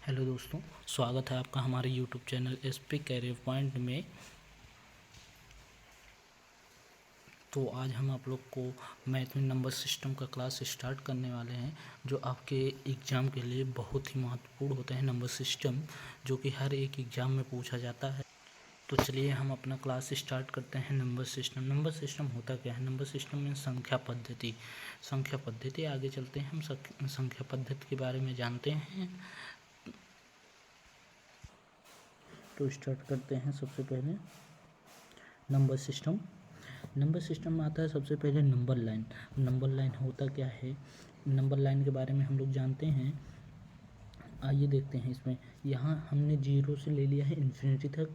Hello दोस्तों, स्वागत है आपका हमारे YouTube channel SP career point में। तो आज हम आप लोग को मैथ में नंबर सिस्टम का क्लास स्टार्ट करने वाले हैं, जो आपके एग्ज़ाम के लिए बहुत ही महत्वपूर्ण होते हैं। नंबर सिस्टम जो कि हर एक एग्ज़ाम में पूछा जाता है। तो चलिए हम अपना क्लास स्टार्ट करते हैं। नंबर सिस्टम होता क्या है? नंबर सिस्टम में संख्या पद्धति आगे चलते हैं, हम संख्या पद्धति के बारे में जानते हैं। तो स्टार्ट करते हैं। सबसे पहले नंबर सिस्टम में आता है सबसे पहले नंबर लाइन होता क्या है? नंबर लाइन के बारे में हम लोग जानते हैं। आइए देखते हैं। इसमें यहाँ हमने जीरो से ले लिया है इन्फिनिटी तक,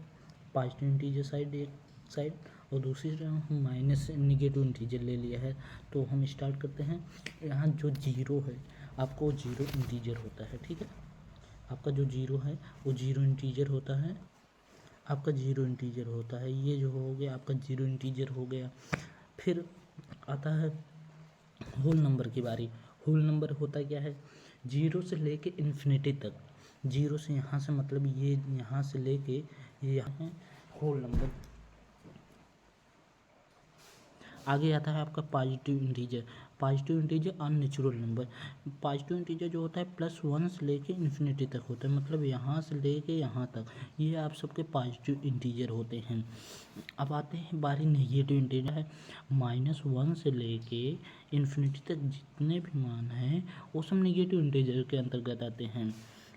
पॉजिटिव इंटीजर साइड एक साइड, और दूसरी तरफ हम माइनस निगेटिव इंटीजर ले लिया है। तो हम स्टार्ट करते हैं। यहाँ जो जीरो है आपको जीरो इंटीजर होता है, ठीक है। आपका जो जीरो है वो जीरो इंटीजर होता है। ये जो हो गया आपका जीरो इंटीजर हो गया। फिर आता है होल नंबर की बारी। होल नंबर होता क्या है? जीरो से लेके इन्फिनिटी तक, जीरो से यहाँ से मतलब ये यहाँ से लेके ये यहाँ है होल नंबर। आगे आता है आपका positive integer unnatural number. Positive integer जो होता है +1 से लेके इन्फिनिटी तक होता है, मतलब यहाँ से लेके यहाँ तक, ये आप सबके पॉजिटिव इंटीजर होते हैं। अब आते हैं बारी नेगेटिव इंटीजर है। -1 से लेके इन्फिनिटी तक जितने भी मान हैं वो सब नेगेटिव इंटीजर के अंतर्गत आते हैं।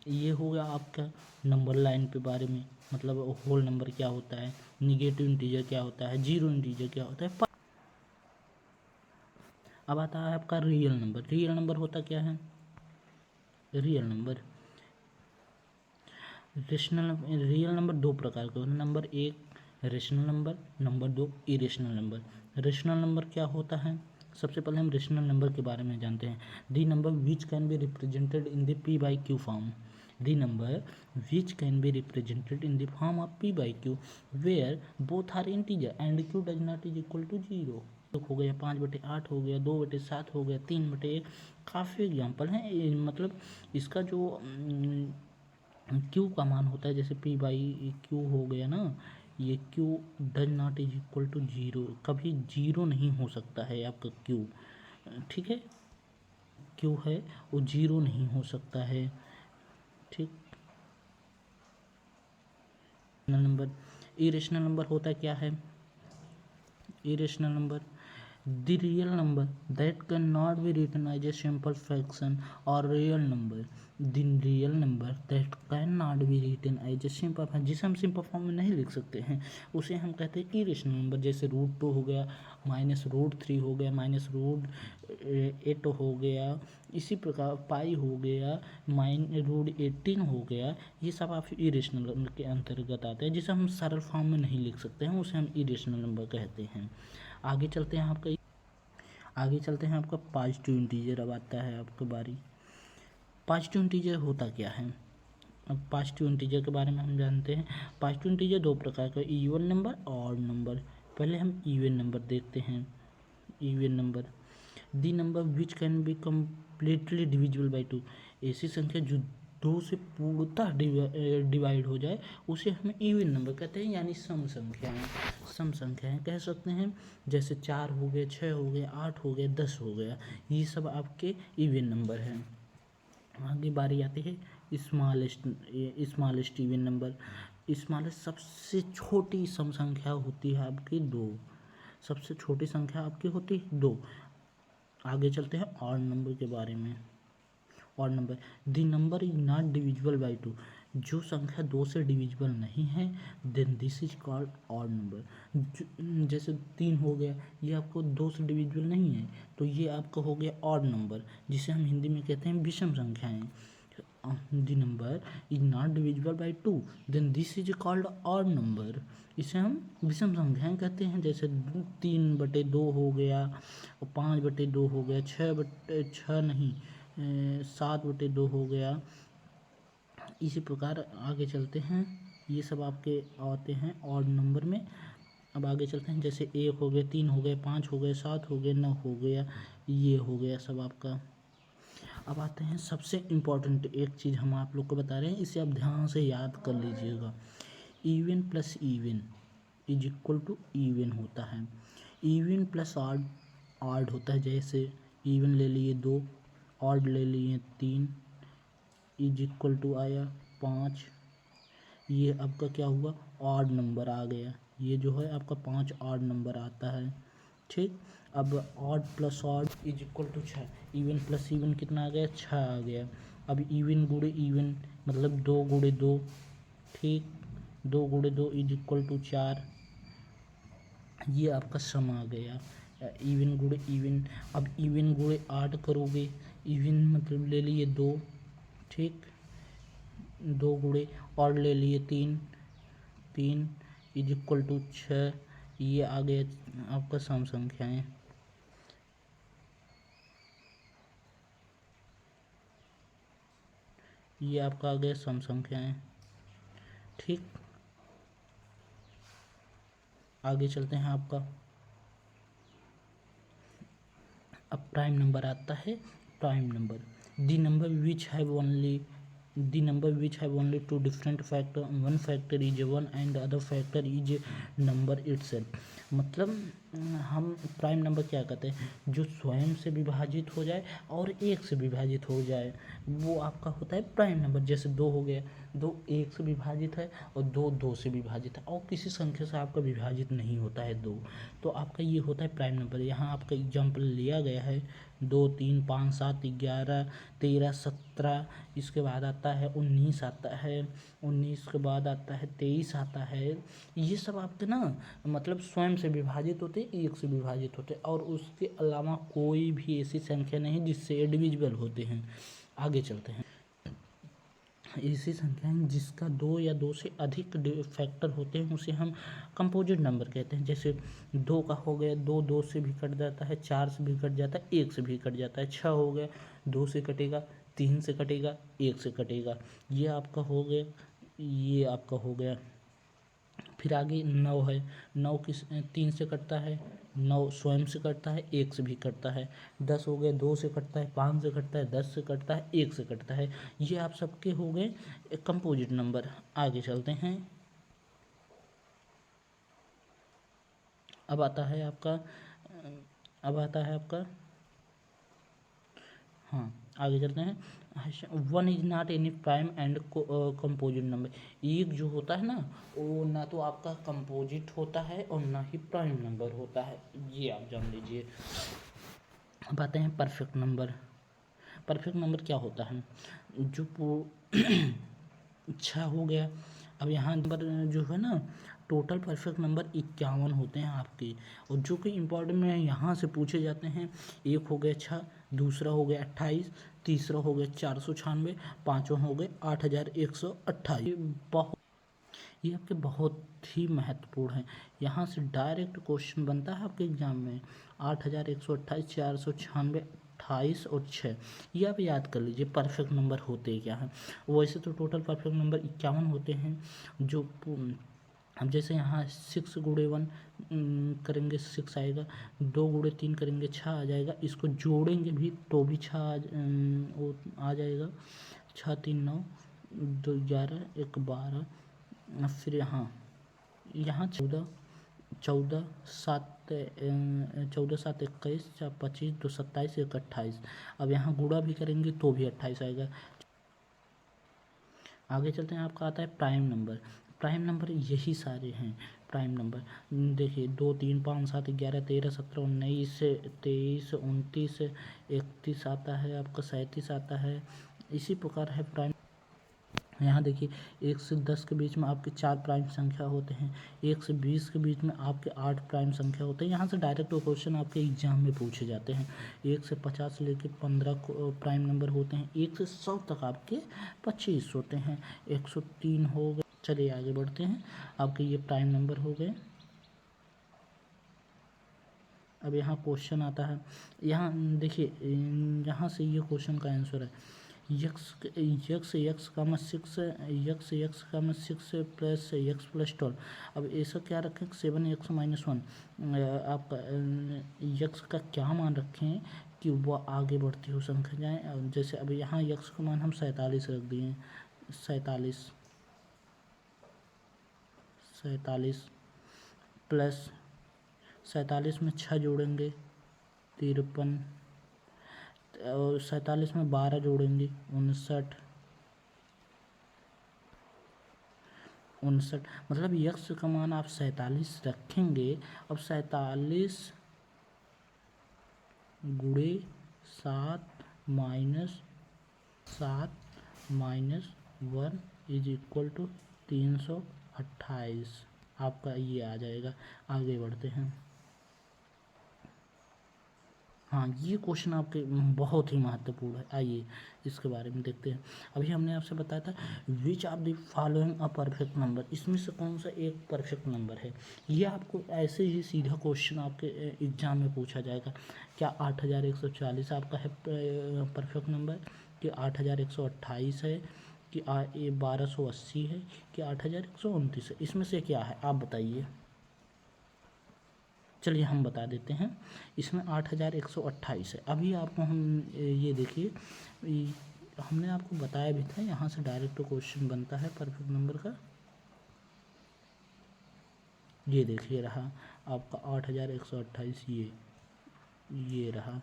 ये हो गया आपका नंबर लाइन पे बारे में, मतलब होल नंबर क्या होता है, नेगेटिव इंटीजर क्या होता है, जीरो इंटीजर क्या होता है। अब आता है आपका रियल नंबर होता क्या है? रियल नंबर दो प्रकार के होते हैं। नंबर एक रेशनल नंबर, नंबर दो इरेशनल नंबर। रेशनल नंबर क्या होता है? सबसे पहले हम रेशनल नंबर के बारे में जानते हैं। The number which can be represented in the p by q form. The number which can be represented in the form of p by q where both are integer and q does not is equal to 0। हो गया 5/8 हो गया, 2/7 हो गया, 3/1। काफ़ी example हैं। मतलब इसका जो क्यू का मान होता है, जैसे पी बाई क्यू हो गया ना, ये q does not is equal to 0, कभी 0 नहीं हो सकता है आपका क्यू, ठीक है। क्यू है वो 0 नहीं हो सकता है, ठीक। नंबर इरेशनल नंबर होता क्या है? Irrational number the real number that cannot be written as a simple fraction or real number, the real number that cannot be written as a simple fraction, जिसे हम सिंपल फॉर्म में नहीं लिख सकते हैं, उसे हम कहते हैं इरेशनल नंबर। जैसे √2 हो गया, -√3 हो गया, -√8 हो गया, इसी प्रकार पाई हो गया, -√18 हो गया। ये सब आप इरेशनल नंबर के अंतर्गत आते हैं, जिसे हम सरल फॉर्म में नहीं लिख सकते हैं, उसे हम इरेशनल नंबर कहते हैं। आगे चलते हैं आपका पॉजिटिव इंटीजर। अब आता है आपकी बारी। पॉजिटिव इंटीजर होता क्या है? अब पॉजिटिव इंटीजर के बारे में हम जानते हैं। पॉजिटिव इंटीजर दो प्रकार का, इवन नंबर और नंबर। पहले हम इवन नंबर देखते हैं। Even number the number which can be completely divisible by 2, ऐसी संख्या जो 2 से पूर्णतः डिवाइड हो जाए उसे हम इवन नंबर कहते हैं, यानी सम संख्याएं कह सकते हैं। जैसे 4 हो गए, 6 हो गए, 8 हो गए, 10 हो गया, ये सब आपके इवन नंबर हैं। आगे बारी आती है स्मॉलेस्ट इवन नंबर। स्मॉलेस्ट सबसे छोटी सम संख्या होती है आपकी 2, सबसे छोटी संख्या आपकी होती है 2। आगे चलते हैं ऑड नंबर के बारे में। Odd number the number is not divisible by 2, जो संख्या 2 से डिविजिबल नहीं है, then this is called odd number. जैसे 3 हो गया, ये आपको 2 से डिविजिबल नहीं है, तो ये आपका हो गया ऑड नंबर, जिसे हम हिंदी में कहते हैं विषम संख्याएं। The number is not divisible by 2, then this is called odd number, इसे हम विषम संख्याएं कहते हैं। जैसे 3/2 हो गया, 5/2 हो गया, 6 नहीं 7/2 हो गया। इसी प्रकार आगे चलते हैं, ये सब आपके आते हैं ऑड नंबर में। अब आगे चलते हैं, जैसे 1 हो गया, 3 हो गए, 5 हो गए, 7 हो गए, 9 हो गया, ये हो गया सब आपका। अब आते हैं सबसे इम्पॉर्टेंट एक चीज़ हम आप लोग को बता रहे हैं, इसे आप ध्यान से याद कर लीजिएगा। Even plus even is equal to even होता है। इवन प्लस ऑड ऑड होता है, जैसे इवन ले लिए 2, ऑड ले लिए 3, इज इक्वल टू आया 5। ये आपका क्या हुआ, ऑड नंबर आ गया। ये जो है आपका 5 ऑड नंबर आता है। ठीक, अब odd plus odd is equal to 6। Even plus even कितना आ गया, 6 आ गया। अब इवन गुणे इवन मतलब 2 गुणे 2, ठीक, 2 गुणे 2 इज इक्वल टू 4। ये आपका सम आ गया इवन गुणे इवन। अब इवन गुणे ऐड करोगे, इवन मतलब ले लिए 2, ठीक, 2 गुणे और ले लिए 3, 3 इज इक्वल टू 6। ये आ गया आपका सम संख्याएं। ये आपका आ गया सम संख्याएं। ठीक, आगे चलते हैं आपका। अब प्राइम नंबर आता है। Prime number the number which have only two different factor, one factor is 1 and other factor is number itself. मतलब हम प्राइम नंबर क्या कहते हैं, जो स्वयं से विभाजित हो जाए और एक से विभाजित हो जाए, वो आपका होता है प्राइम नंबर। जैसे 2 हो गया, 2 1 से विभाजित है और 2 2 से विभाजित है, और किसी संख्या से आपका विभाजित नहीं होता है 2, तो आपका ये होता है प्राइम नंबर। यहाँ आपका एग्जाम्पल लिया गया है 2 3 5 7 11 13 17, इसके बाद आता है 19 आता है, 19 के बाद आता है 23 आता है। ये सब आपके ना मतलब स्वयं से विभाजित होते, एक से विभाजित होते, और उसके अलावा कोई भी ऐसी संख्या नहीं जिससे डिविजिबल होते हैं। आगे चलते हैं। ऐसी संख्याएं जिसका 2 या 2 से अधिक फैक्टर होते हैं उसे हम कंपोजिट नंबर कहते हैं। जैसे 2 का हो गया, 2 2 से भी कट जाता है, 4 से भी कट जाता है, 1 से भी कट जाता है। 6 हो गया, 2 से कटेगा, 3 से कटेगा, 1 से कटेगा। ये आपका हो गया, ये आपका हो गया। फिर आगे 9 है, 9 किस 3 से कटता है, 9 स्वयं से कटता है, 1 से भी कटता है। 10 हो गए, 2 से कटता है, 5 से कटता है, 10 से कटता है, 1 से कटता है। ये आप सबके हो गए कंपोजिट नंबर। आगे चलते हैं। अब आता है आपका अब आता है आपका हाँ, आगे चलते हैं। 1 is not any prime and composite number. एक जो होता है ना, वो ना तो आपका कंपोजिट होता है और ना ही प्राइम नंबर होता है, ये आप जान लीजिए। अब आते हैं परफेक्ट नंबर। परफेक्ट नंबर क्या होता है, जो 6 हो गया। अब यहाँ नंबर जो है ना, टोटल परफेक्ट नंबर 51 होते हैं आपके, और जो कि इम्पोर्टेंट में यहाँ से पूछे जाते हैं। एक हो गया 6, दूसरा हो गया 28, तीसरा हो गया 496, पाँचवा हो गए 8128। ये आपके बहुत ही महत्वपूर्ण है। यहाँ से डायरेक्ट क्वेश्चन बनता है आपके एग्जाम में। 8128, 496, 28 और 6, ये आप याद कर लीजिए परफेक्ट नंबर होते क्या हैं। वैसे तो टोटल परफेक्ट नंबर 51 होते हैं। जो अब जैसे यहाँ 6 गुणे 1 करेंगे 6 आएगा, 2 गुणे 3 करेंगे 6 आ जाएगा, इसको जोड़ेंगे भी तो भी 6 वो आ जाएगा। 6 3 9, 2 11, 1 12। फिर यहाँ 14 14 7 14 7 21, 4 25, 2 27, 1 28। अब यहाँ गुणा भी करेंगे तो भी 28 आएगा। आगे चलते हैं। आपका आता है प्राइम नंबर। प्राइम नंबर यही सारे हैं प्राइम नंबर। देखिए 2 3 5 7 11 13 17 19 23 29 31 आता है आपका, 37 आता है। इसी प्रकार है प्राइम। यहाँ देखिए 1 से 10 के बीच में आपके 4 प्राइम संख्या होते हैं, 1 से 20 के बीच में आपके 8 प्राइम संख्या होते हैं। यहाँ से डायरेक्ट क्वेश्चन आपके एग्जाम में पूछे जाते हैं। 1 से 50 से लेकर 15 प्राइम नंबर होते हैं। 1 से 100 तक आपके 25 होते हैं। 103 हो गए। चलिए आगे बढ़ते हैं। आपके ये प्राइम नंबर हो गए। अब यहाँ क्वेश्चन आता है। यहाँ देखिए, यहाँ से ये क्वेश्चन का आंसर है यक्स यक्स कामा 6 प्लस यक्स प्लस 12। अब ऐसा क्या रखें, 7x - 1। आपका यक्स का क्या मान रखें, कि वह आगे बढ़ती हुई संख्या जाए। जैसे अभी यहाँ यक्स का मान हम 47 रख दिए, 47 प्लस 47 में 6 जोड़ेंगे 53, और 47 में 12 जोड़ेंगे 59, मतलब यक्स का मान आप 47 रखेंगे। अब 47 गुणे 7 माइनस 1 इज इक्वल टू 328, आपका ये आ जाएगा। आगे बढ़ते हैं। हाँ, ये क्वेश्चन आपके बहुत ही महत्वपूर्ण है, आइए इसके बारे में देखते हैं। अभी हमने आपसे बताया था which of the following a perfect number, इसमें से कौन सा एक परफेक्ट नंबर है। ये आपको ऐसे ही सीधा क्वेश्चन आपके एग्जाम में पूछा जाएगा। क्या 8140 आपका है परफेक्ट नंबर, कि 8128 है, कि 1280 है, कि 8129 है, इसमें से क्या है आप बताइए। चलिए हम बता देते हैं, इसमें 8128 है। अभी आपको हम ये देखिए, हमने आपको बताया भी था, यहाँ से डायरेक्ट क्वेश्चन बनता है परफेक्ट नंबर का। ये देखिए रहा आपका 8128, ये रहा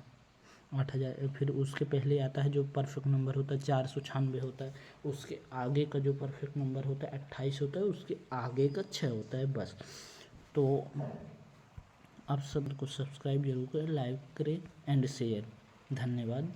8000। फिर उसके पहले आता है जो परफेक्ट नंबर होता है 496 होता है, उसके आगे का जो परफेक्ट नंबर होता है 28 होता है, उसके आगे का 6 होता है, बस। तो आप सबको सब्सक्राइब जरूर करें, लाइक करें एंड शेयर। धन्यवाद।